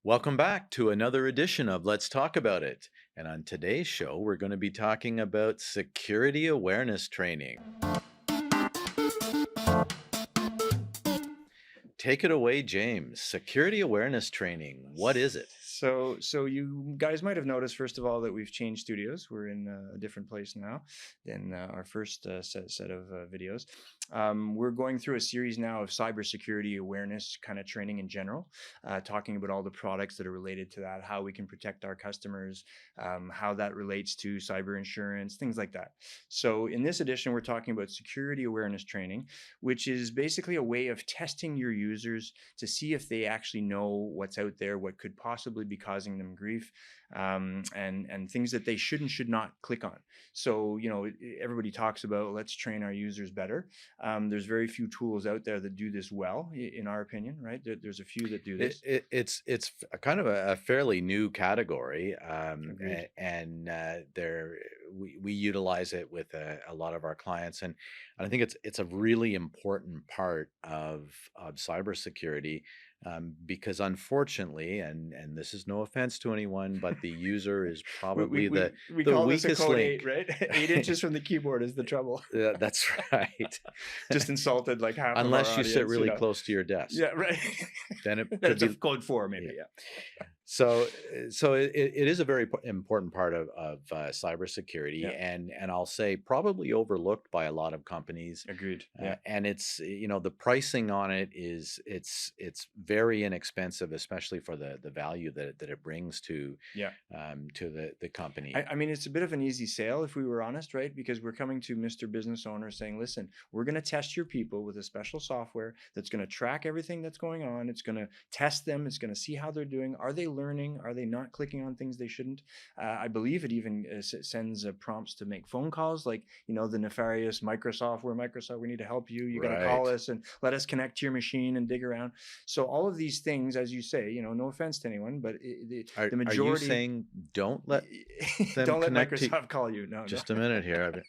Welcome back to another edition of Let's Talk About It. And on today's show, we're going to be talking about security awareness training. Take it away, James. Security awareness training. What is it? So you guys might have noticed, first of all, that we've changed studios. We're in a different place now than our first set of videos. We're going through a series now of cybersecurity awareness kind of training in general, talking about all the products that are related to that, how we can protect our customers, how that relates to cyber insurance, things like that. So in this edition, we're talking about security awareness training, which is basically a way of testing your users to see if they actually know what's out there, what could possibly be causing them grief, and things that they should and should not click on. So, everybody talks about let's train our users better. There's very few tools out there that do this well, in our opinion, right? There's a few that do this. It's kind of a fairly new category, Agreed. and we utilize it with a lot of our clients, and I think it's a really important part of cybersecurity. Because unfortunately, and this is no offense to anyone, but the user is probably We the call this a weakest code link. 8, right? 8 inches from the keyboard is the trouble. That's right. Just insulted like half of our Unless you sit audience, really close to your desk, Yeah, right. then it could That's a be. code 4, maybe. Yeah. Yeah. So it is a very important part of cybersecurity, Yeah. and I'll say probably overlooked by a lot of companies. Agreed. Yeah. And it's the pricing on it is it's very inexpensive, especially for the value that it brings to Yeah. the company. I mean, it's a bit of an easy sale if we were honest, right? Because we're coming to Mr. Business Owner saying, listen, we're going to test your people with a special software that's going to track everything that's going on. It's going to test them. It's going to see how they're doing. Are they learning? Are they not clicking on things they shouldn't? I believe it even sends prompts to make phone calls, like, the nefarious Microsoft, we need to help you. You got to call Right. us and let us connect to your machine and dig around. So all of these things, as you say, no offense to anyone, but the Are you majority. saying don't let them Don't let connect to? Microsoft call you. No, Just a minute here. I'm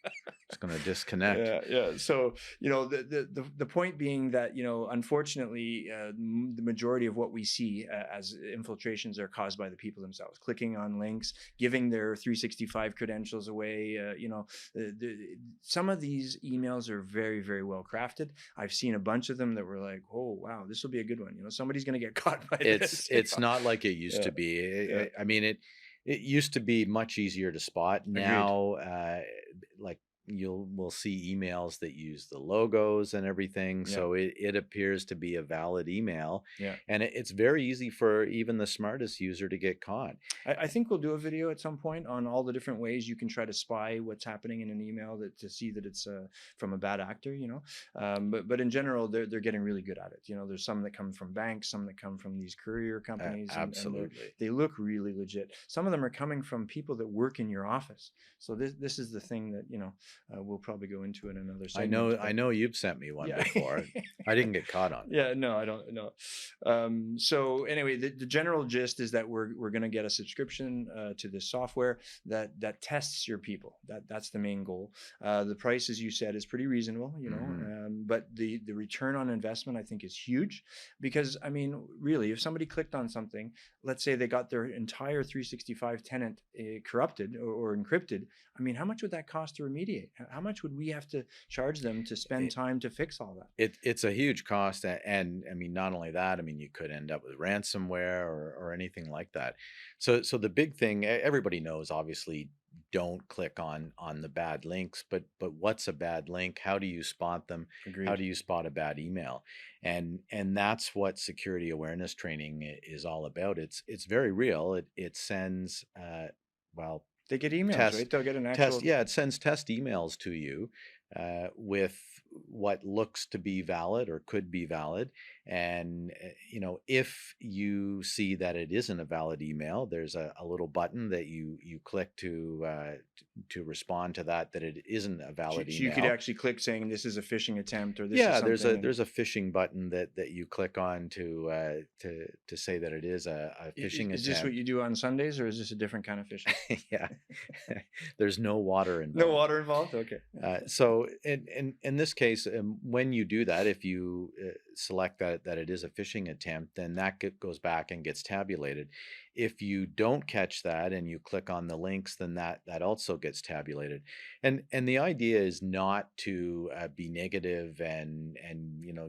just going to disconnect. yeah. So, the point being that, unfortunately, the majority of what we see as infiltrations are caused by the people themselves, clicking on links, giving their 365 credentials away. Some of these emails are very, very well crafted. I've seen a bunch of them that were like, oh, wow, this will be a good one. Somebody's going to get caught by this. It's not like it used Yeah. to be. Yeah. I mean, it used to be much easier to spot. Agreed. Now, like we'll see emails that use the logos and everything, Yeah. so it appears to be a valid email, Yeah. and it's very easy for even the smartest user to get caught. I think we'll do a video at some point on all the different ways you can try to spy what's happening in an email to see that it's from a bad actor, but in general, they're getting really good at it. There's some that come from banks, some that come from these courier companies. And Absolutely. they look really legit. Some of them are coming from people that work in your office. So this is the thing that, we'll probably go into in another segment. I know you've sent me one Yeah. before. I didn't get caught on it. Yeah, no, I don't know. So anyway, the general gist is that we're going to get a subscription to this software that tests your people. That's the main goal. The price, as you said, is pretty reasonable, but the return on investment, I think, is huge, because I mean, really, if somebody clicked on something, let's say they got their entire 365 tenant corrupted or encrypted, I mean, how much would that cost to remediate? How much would we have to charge them to spend time to fix all that? It's a huge cost, and I mean, not only that, I mean, you could end up with ransomware or anything like that. So the big thing, everybody knows, obviously, don't click on the bad links, but what's a bad link? How do you spot them? Agreed. How do you spot a bad email? And that's what security awareness training is all about. It's very real. It sends well, They get emails, test right? They'll get an actual. yeah, it sends test emails to you with what looks to be valid or could be valid, and if you see that it isn't a valid email, there's a little button that you click to respond to that it isn't a valid So email. you could actually click saying this is a phishing attempt, or this Yeah, is something. there's a phishing button that you click on to say that it is a phishing Is this what attempt. you do on Sundays, or is this a different kind of phishing? Yeah. There's no water No involved. water involved? Okay. So in this case, when you do that, if you select that it is a phishing attempt, then that goes back and gets tabulated. If you don't catch that and you click on the links, then that also gets tabulated. And the idea is not to be negative and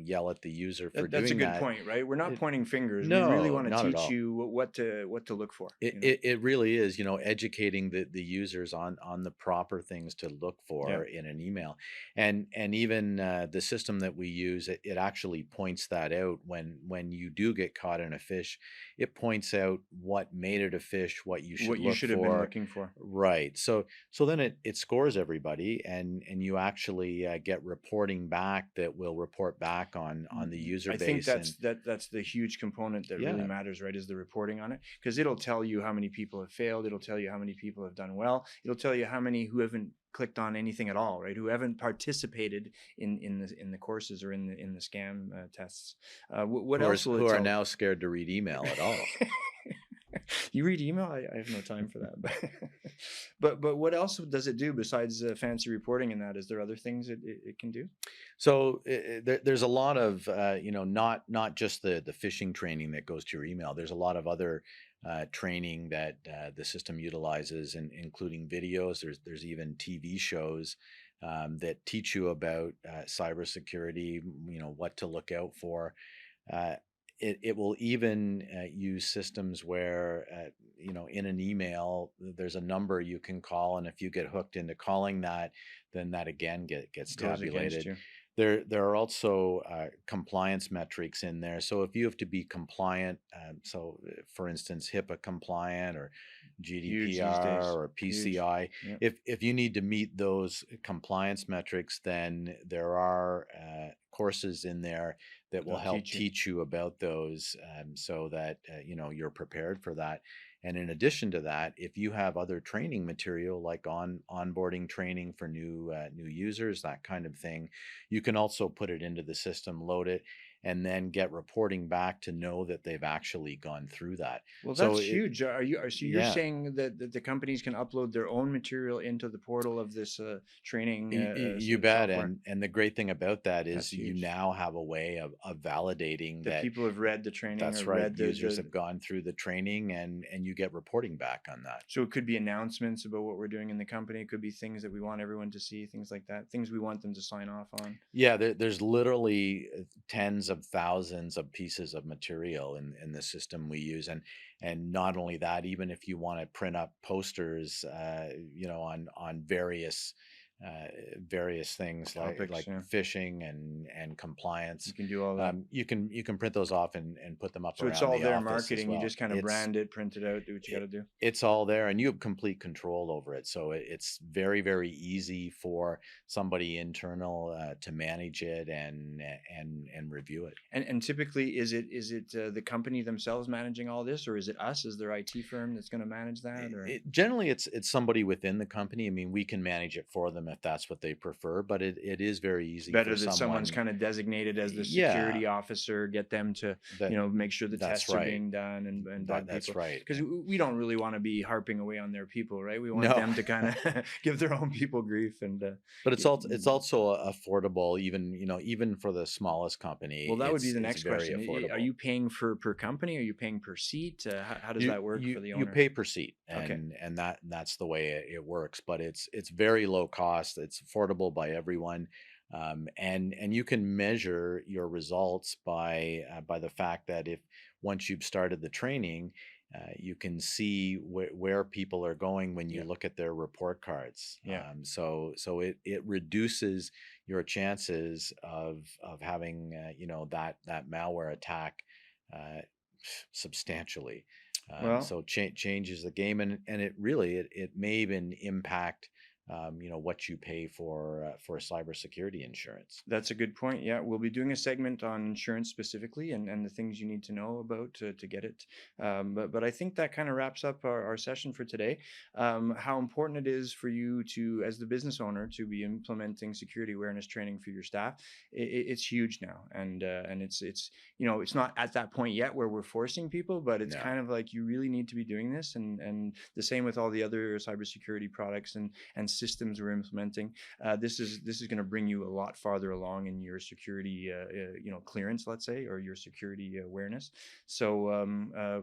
yell at the user for That's a doing good that. point, right? We're not It, pointing fingers. We really no, want to not at teach all. you what to look for. It really is, educating the users on the proper things to look Yeah. for in an email, and even the system that we use, it actually points that out when you do get caught in a phish. It points out what made it a phish, what you should What you look should have been for. looking for. Right. So then it scores everybody, and you actually get reporting back that will report back on the user I think base. And that's the huge component that really yeah. matters, right? Is the reporting on it, because it'll tell you how many people have failed. It'll tell you how many people have done well. It'll tell you how many who haven't clicked on anything at all, right? Who haven't participated in the courses or in the scam tests. What else will Who it are tell? now scared to read email at all. You read email? I have no time for that. But what else does it do besides fancy reporting and that? Is there other things it can do? So there's a lot of not just the phishing training that goes to your email. There's a lot of other training that the system utilizes, including videos. There's even TV shows that teach you about cybersecurity. What to look out for. Uh, it will even use systems where in an email there's a number you can call, and if you get hooked into calling that, then that again gets Goes against tabulated. you. There are also compliance metrics in there. So if you have to be compliant, for instance, HIPAA compliant or Huge these GDPR days. or Huge. PCI, Yeah. if you need to meet those compliance metrics, then there are courses in there that will They'll help teach you. teach you about those, so that you're prepared for that. And in addition to that, if you have other training material like onboarding training for new users, that kind of thing, you can also put it into the system, load it, and then get reporting back to know that they've actually gone through that. Well, So that's huge. So you're yeah. saying that the companies can upload their own material into the portal of this training You bet. software? And the great thing about that That's is you huge. now have a way of validating That that. people have read the training or That's right. read Users the have gone through the training, and you get reporting back on that. so it could be announcements about what we're doing in the company. It could be things that we want everyone to see, things like that, things we want them to sign off on. Yeah, there's literally tens of thousands of pieces of material in the system we use, and not only that, even if you want to print up posters, on various things Topics, like yeah. phishing and compliance, You can do all that. you can print those off and put them up So it's around all the there office as marketing. You well. just kind of brand it, print it out, do what you got to do. It's all there, and you have complete control over it. So it's very, very easy for somebody internal to manage it and review it. And typically, is it the company themselves managing all this, or is it us as their IT firm that's going to manage that? Or Generally, it's somebody within the company. I mean, we can manage it for them if that's what they prefer, but it is very easy better for that someone's someone. kind of designated as the Yeah, security officer, get them to that make sure the that's tests are right. being done and bug That's people, right. because we don't really want to be harping away on their people, right? We want No, them to kind of give their own people grief and but it's also affordable, even for the smallest company. well, that would be the It's next very question. Are affordable. you paying per company? Are you paying per seat? How does that work for the You owner? pay per seat, Okay. and that's the way it works. But it's very low cost. It's affordable by everyone, and you can measure your results by the fact that if once you've started the training, you can see where people are going when you Yeah. look at their report cards. Yeah. So it reduces your chances of having that malware attack uh, substantially. Well, So changes the game, and it may even impact what you pay for cybersecurity insurance. that's a good point. Yeah, we'll be doing a segment on insurance specifically and the things you need to know about to get it. But I think that kind of wraps up our session for today. How important it is for you to, as the business owner, to be implementing security awareness training for your staff. It's huge now, and it's not at that point yet where we're forcing people, but it's No. kind of like you really need to be doing this, and the same with all the other cybersecurity products and systems we're implementing. This is going to bring you a lot farther along in your security, clearance, let's say, or your security awareness. So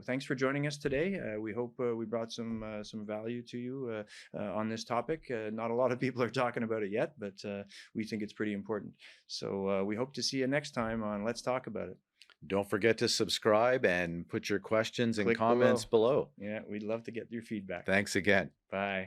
thanks for joining us today. We hope we brought some value to you on this topic. Not a lot of people are talking about it yet, but we think it's pretty important. So we hope to see you next time on Let's Talk About It. Don't forget to subscribe and put your questions and Click comments below. Yeah, we'd love to get your feedback. Thanks again. Bye.